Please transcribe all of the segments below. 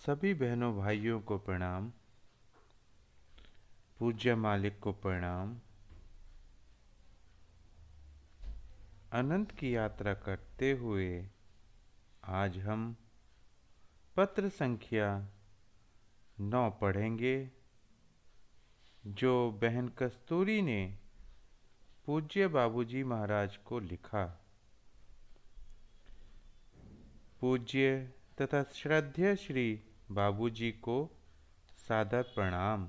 सभी बहनों भाइयों को प्रणाम। पूज्य मालिक को प्रणाम। अनंत की यात्रा करते हुए आज हम पत्र संख्या 9 पढ़ेंगे, जो बहन कस्तूरी ने पूज्य बाबूजी महाराज को लिखा। पूज्य तथा श्रद्धेय श्री बाबूजी को सादर प्रणाम।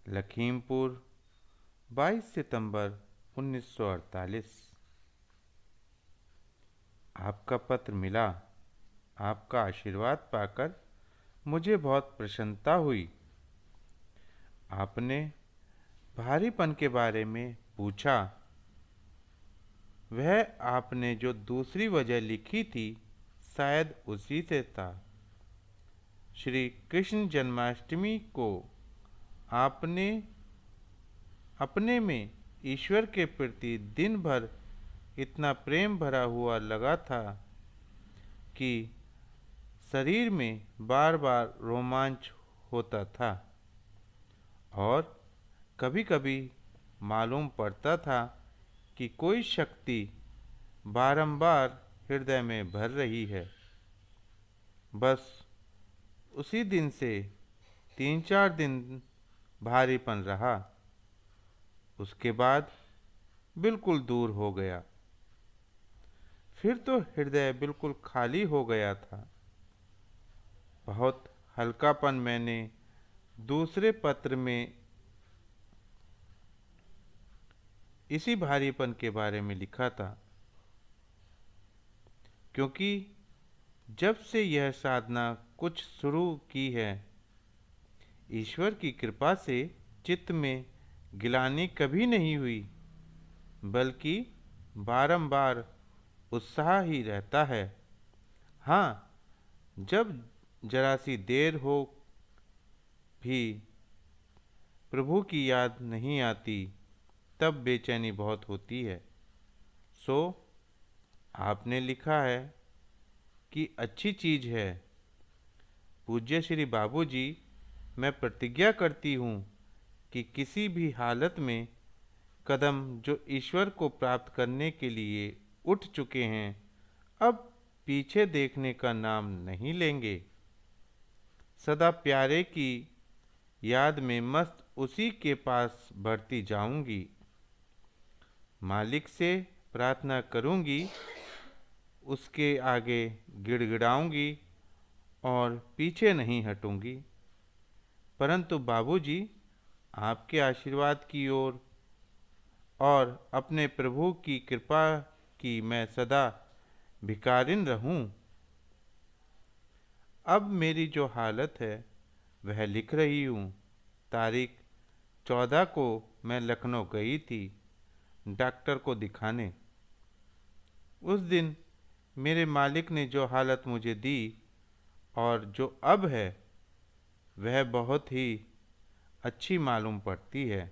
लखीमपुर, 22 सितंबर 1948। आपका पत्र मिला। आपका आशीर्वाद पाकर मुझे बहुत प्रसन्नता हुई। आपने भारीपन के बारे में पूछा। वह आपने जो दूसरी वजह लिखी थी, शायद उसी से था। श्री कृष्ण जन्माष्टमी को आपने अपने में ईश्वर के प्रति दिन भर इतना प्रेम भरा हुआ लगा था कि शरीर में बार बार रोमांच होता था और कभी कभी मालूम पड़ता था कि कोई शक्ति बारंबार हृदय में भर रही है। बस उसी दिन से 3-4 दिन भारीपन रहा, उसके बाद बिल्कुल दूर हो गया। फिर तो हृदय बिल्कुल खाली हो गया था। बहुत हल्कापन मैंने दूसरे पत्र में इसी भारीपन के बारे में लिखा था, क्योंकि जब से यह साधना कुछ शुरू की है, ईश्वर की कृपा से चित्त में गिलानी कभी नहीं हुई, बल्कि बारंबार उत्साह ही रहता है। हाँ, जब जरा सी देर हो भी प्रभु की याद नहीं आती, तब बेचैनी बहुत होती है। सो आपने लिखा है कि अच्छी चीज़ है। पूज्य श्री बाबूजी, मैं प्रतिज्ञा करती हूँ कि किसी भी हालत में कदम जो ईश्वर को प्राप्त करने के लिए उठ चुके हैं, अब पीछे देखने का नाम नहीं लेंगे। सदा प्यारे की याद में मस्त उसी के पास बढ़ती जाऊंगी। मालिक से प्रार्थना करूंगी, उसके आगे गिड़गिड़ाऊंगी और पीछे नहीं हटूंगी। परंतु बाबूजी, आपके आशीर्वाद की ओर और अपने प्रभु की कृपा की मैं सदा भिखारिन रहूं। अब मेरी जो हालत है वह लिख रही हूँ। तारीख 14 को मैं लखनऊ गई थी डॉक्टर को दिखाने। उस दिन मेरे मालिक ने जो हालत मुझे दी और जो अब है, वह बहुत ही अच्छी मालूम पड़ती है।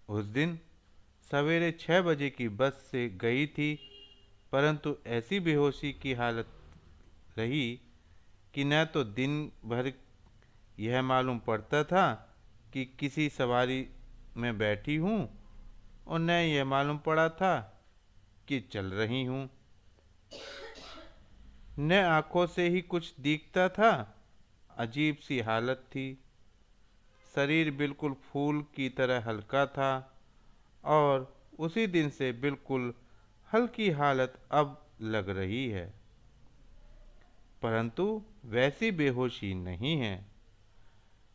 उस दिन सवेरे 6 बजे की बस से गई थी, परंतु ऐसी बेहोशी की हालत रही कि न तो दिन भर यह मालूम पड़ता था कि किसी सवारी में बैठी हूँ और न यह मालूम पड़ा था कि चल रही हूँ। न आँखों से ही कुछ दिखता था। अजीब सी हालत थी। शरीर बिल्कुल फूल की तरह हल्का था और उसी दिन से बिल्कुल हल्की हालत अब लग रही है, परंतु वैसी बेहोशी नहीं है।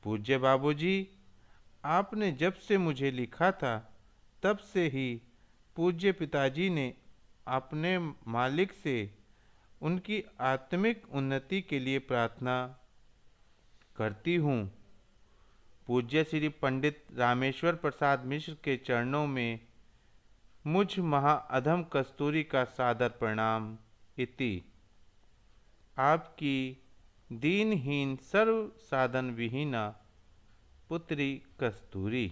पूज्य बाबूजी, आपने जब से मुझे लिखा था, तब से ही पूज्य पिताजी ने अपने मालिक से उनकी आत्मिक उन्नति के लिए प्रार्थना करती हूँ। पूज्य श्री पंडित रामेश्वर प्रसाद मिश्र के चरणों में मुझ महाअधम कस्तूरी का सादर प्रणाम। इति आपकी दीनहीन सर्व साधन विहीना पुत्री कस्तूरी।